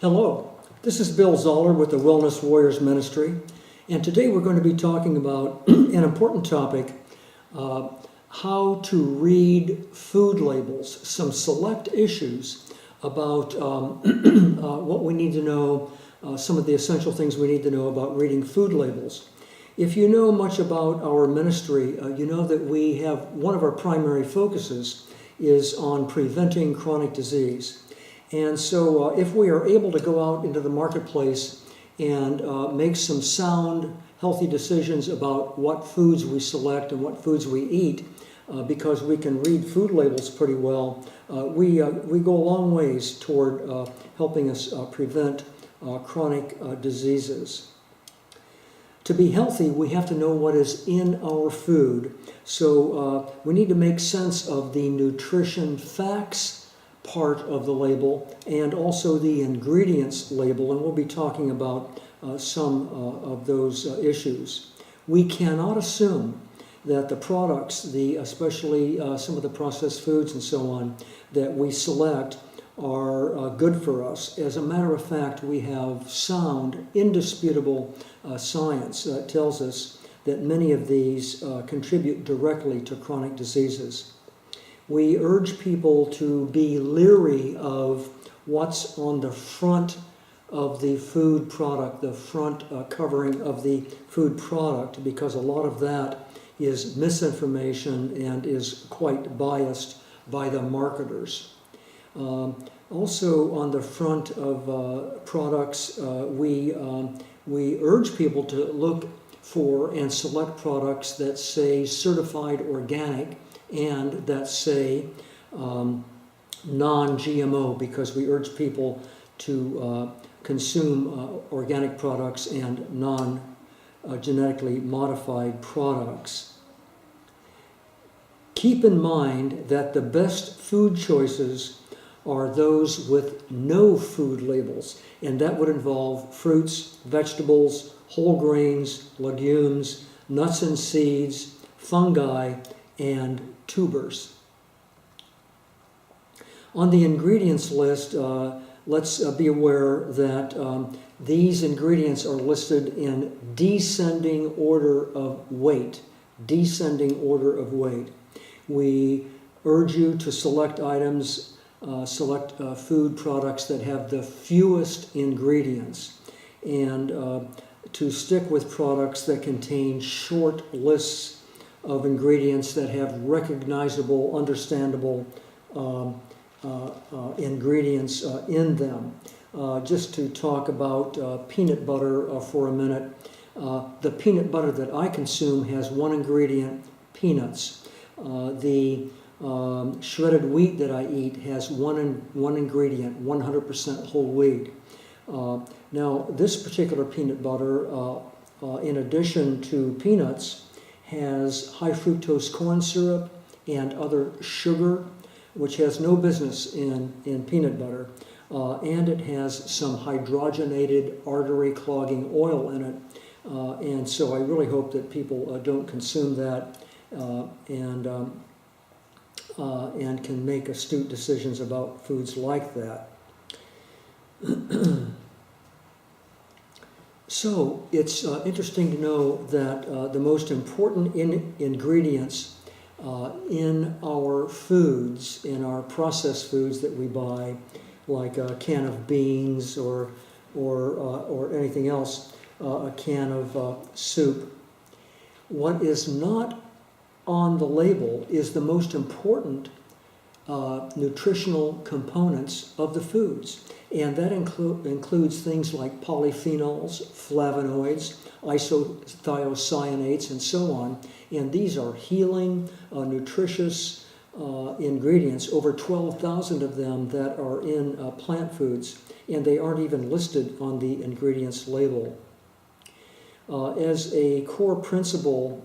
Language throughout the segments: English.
Hello, this is Bill Zoller with the Wellness Warriors Ministry, and today we're going to be talking about an important topic, how to read food labels, some select issues about what we need to know, some of the essential things we need to know about reading food labels. If you know much about our ministry, you know that we have one of our primary focuses is on preventing chronic disease. And so if we are able to go out into the marketplace and make some sound, healthy decisions about what foods we select and what foods we eat, because we can read food labels pretty well, we go a long ways toward helping us prevent chronic diseases. To be healthy, we have to know what is in our food. So we need to make sense of the nutrition facts part of the label and also the ingredients label, and we'll be talking about some of those issues. We cannot assume that the products, especially some of the processed foods and so on, that we select are good for us. As a matter of fact, we have sound, indisputable science that tells us that many of these contribute directly to chronic diseases. We urge people to be leery of what's on the front of the food product, the front covering of the food product, because a lot of that is misinformation and is quite biased by the marketers. Also on the front of products, we urge people to look for and select products that say certified organic and that say non-GMO, because we urge people to consume organic products and non-genetically modified products. Keep in mind that the best food choices are those with no food labels, and that would involve fruits, vegetables, whole grains, legumes, nuts and seeds, fungi, and tubers. On the ingredients list, let's be aware that these ingredients are listed in descending order of weight. Descending order of weight. We urge you to select items, select food products that have the fewest ingredients, and to stick with products that contain short lists of ingredients that have recognizable, understandable ingredients in them. Just to talk about peanut butter for a minute, the peanut butter that I consume has one ingredient, peanuts. The shredded wheat that I eat has one ingredient, 100% whole wheat. Now, this particular peanut butter, in addition to peanuts, has high fructose corn syrup and other sugar, which has no business in peanut butter. And it has some hydrogenated artery clogging oil in it. And so I really hope that people don't consume that and can make astute decisions about foods like that. So it's interesting to know that the most important ingredients in our foods, in our processed foods that we buy, like a can of beans or anything else, a can of soup, what is not on the label is the most important nutritional components of the foods. And that includes things like polyphenols, flavonoids, isothiocyanates, and so on. And these are healing, nutritious ingredients, over 12,000 of them that are in plant foods, and they aren't even listed on the ingredients label. As a core principle,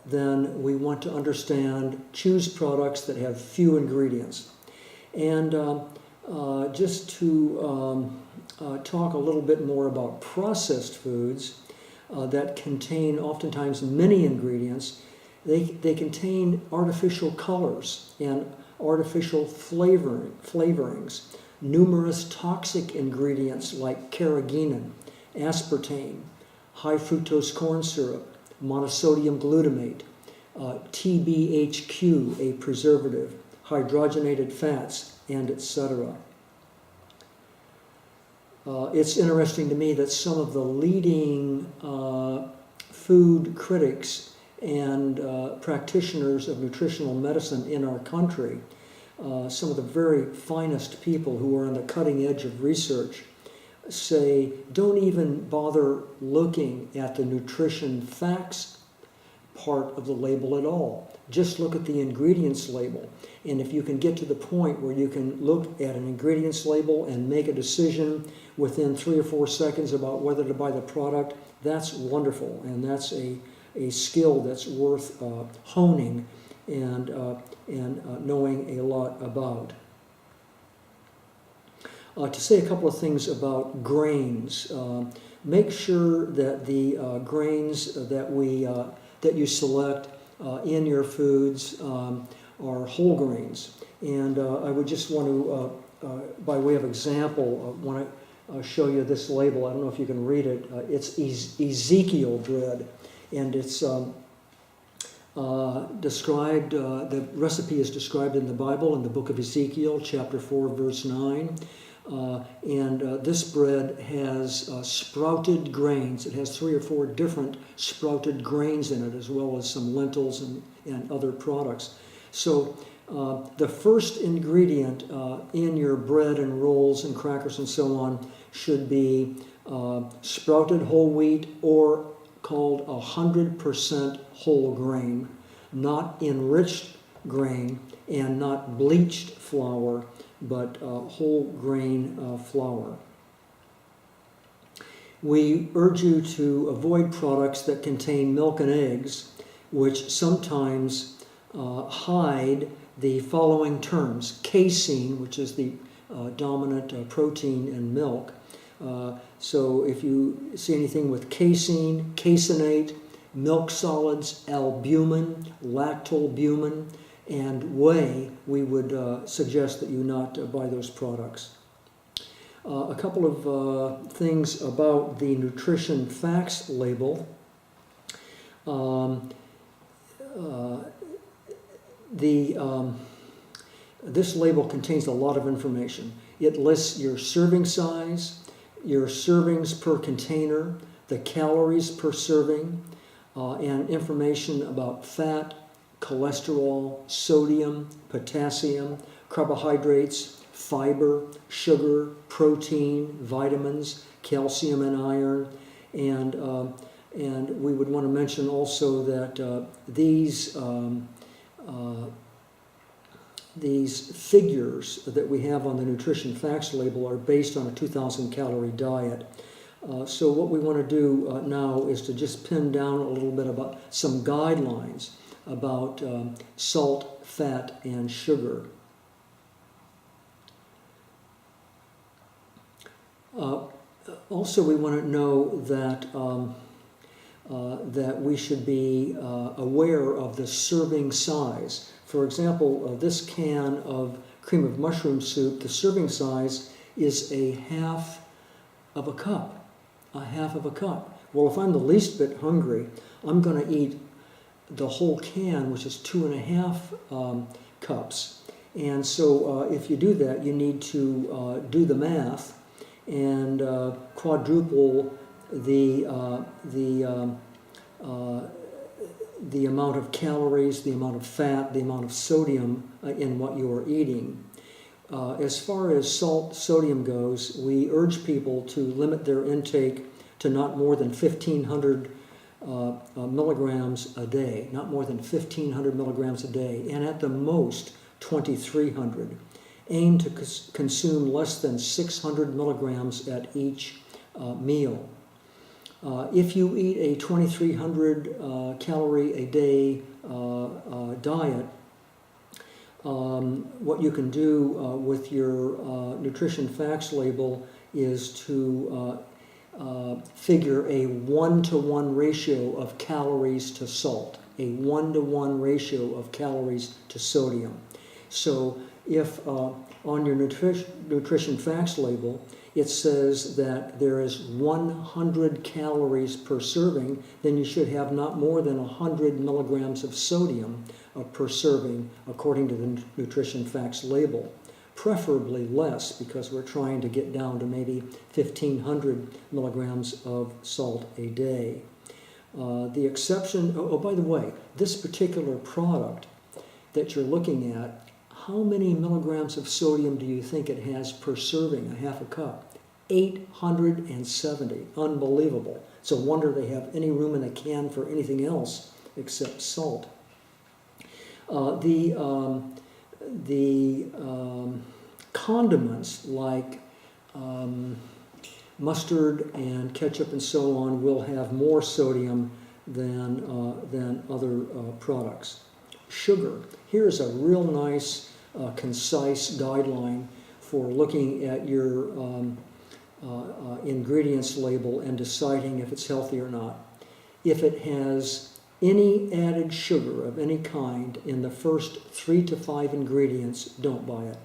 then we want to understand, choose products that have few ingredients. And just to talk a little bit more about processed foods that contain oftentimes many ingredients, they contain artificial colors and artificial flavorings, numerous toxic ingredients like carrageenan, aspartame, high fructose corn syrup, monosodium glutamate, TBHQ, a preservative, hydrogenated fats, and etc. It's interesting to me that some of the leading food critics and practitioners of nutritional medicine in our country, some of the very finest people who are on the cutting edge of research, say don't even bother looking at the nutrition facts part of the label at all. Just look at the ingredients label. And if you can get to the point where you can look at an ingredients label and make a decision within 3 or 4 seconds about whether to buy the product, that's wonderful. And that's a skill that's worth honing and knowing a lot about. To say a couple of things about grains, make sure that the grains that you select in your foods are whole grains. And I would just want to, by way of example, when I show you this label, I don't know if you can read it, it's Ezekiel bread. And it's described, the recipe is described in the Bible in the book of Ezekiel, chapter 4, verse 9. This bread has sprouted grains. It has 3 or 4 different sprouted grains in it, as well as some lentils and other products. So the first ingredient in your bread and rolls and crackers and so on should be sprouted whole wheat, or called 100% whole grain, not enriched grain and not bleached flour, but whole grain flour. We urge you to avoid products that contain milk and eggs, which sometimes hide the following terms: casein, which is the dominant protein in milk. So if you see anything with casein, caseinate, milk solids, albumin, lactalbumin, and whey, we would suggest that you not buy those products. A couple of things about the nutrition facts label. This label contains a lot of information. It lists your serving size, your servings per container, the calories per serving, and information about fat, cholesterol, sodium, potassium, carbohydrates, fiber, sugar, protein, vitamins, calcium and iron, and we would want to mention also that these figures that we have on the nutrition facts label are based on a 2,000 calorie diet. So what we want to do now is to just pin down a little bit about some guidelines about salt, fat, and sugar. Also, we want to know that that we should be aware of the serving size. For example, this can of cream of mushroom soup, the serving size is a half of a cup. Well, if I'm the least bit hungry, I'm going to eat the whole can, which is 2.5 cups. And so if you do that, you need to do the math and quadruple the amount of calories, the amount of fat, the amount of sodium in what you are eating. As far as sodium goes, we urge people to limit their intake to not more than 1,500 milligrams a day, not more than 1,500 milligrams a day, and at the most 2,300. Aim to consume less than 600 milligrams at each meal. If you eat a 2,300 calorie a day diet, what you can do with your nutrition facts label is to figure a 1-to-1 ratio of calories to salt, a 1-to-1 ratio of calories to sodium. So if on your nutrition facts label it says that there is 100 calories per serving, then you should have not more than 100 milligrams of sodium per serving according to the nutrition facts label. Preferably less, because we're trying to get down to maybe 1,500 milligrams of salt a day. The exception, by the way, this particular product that you're looking at, how many milligrams of sodium do you think it has per serving, a half a cup? 870. Unbelievable. It's a wonder they have any room in a can for anything else except salt. The condiments like mustard and ketchup and so on will have more sodium than other products. Sugar. Here's a real nice, concise guideline for looking at your ingredients label and deciding if it's healthy or not. If it has any added sugar of any kind in the first 3 to 5 ingredients, don't buy it.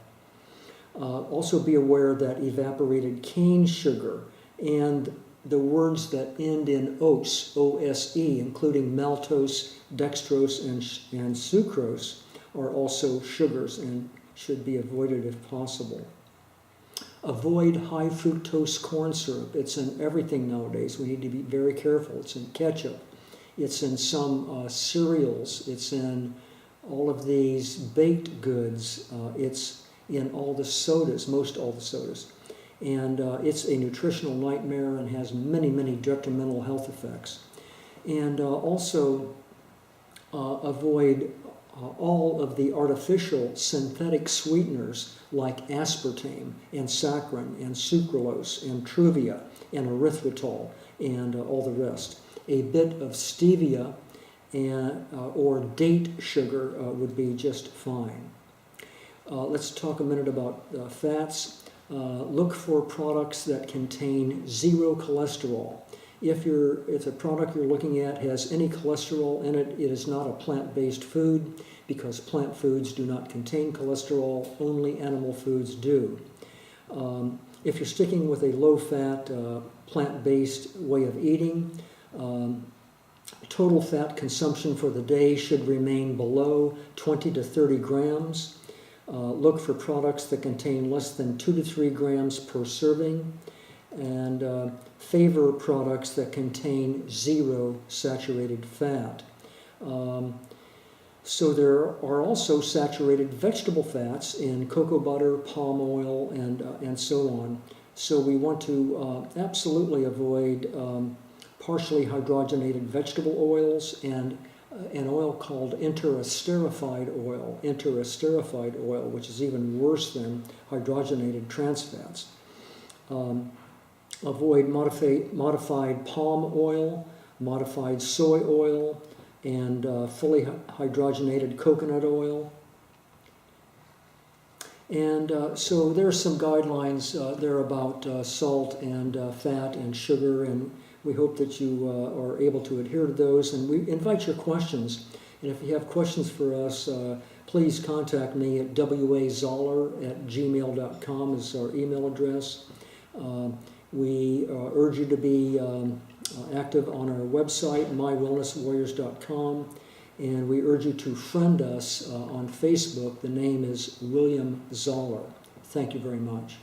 Also be aware that evaporated cane sugar and the words that end in ose, O-S-E, including maltose, dextrose, and sucrose, are also sugars and should be avoided if possible. Avoid high fructose corn syrup. It's in everything nowadays. We need to be very careful. It's in ketchup. It's in some cereals. It's in all of these baked goods. It's in all the sodas, most all the sodas. And it's a nutritional nightmare and has many, many detrimental health effects. And also avoid all of the artificial synthetic sweeteners like aspartame and saccharin and sucralose and truvia and erythritol and all the rest. A bit of stevia and, or date sugar would be just fine. Let's talk a minute about fats. Look for products that contain 0 cholesterol. If a product you're looking at has any cholesterol in it, it is not a plant-based food, because plant foods do not contain cholesterol, only animal foods do. If you're sticking with a low-fat, plant-based way of eating, total fat consumption for the day should remain below 20 to 30 grams. Look for products that contain less than 2 to 3 grams per serving, and favor products that contain 0 saturated fat. So there are also saturated vegetable fats in cocoa butter, palm oil, and so on. So we want to absolutely avoid partially hydrogenated vegetable oils and an oil called enteroesterified oil, which is even worse than hydrogenated trans fats. Avoid modified palm oil, modified soy oil, and fully hydrogenated coconut oil. And so there are some guidelines there about salt and fat and sugar, and we hope that you are able to adhere to those. And we invite your questions. And if you have questions for us, please contact me at wazoller@gmail.com is our email address. We urge you to be active on our website, mywellnesswarriors.com, and we urge you to friend us on Facebook. The name is William Zoller. Thank you very much.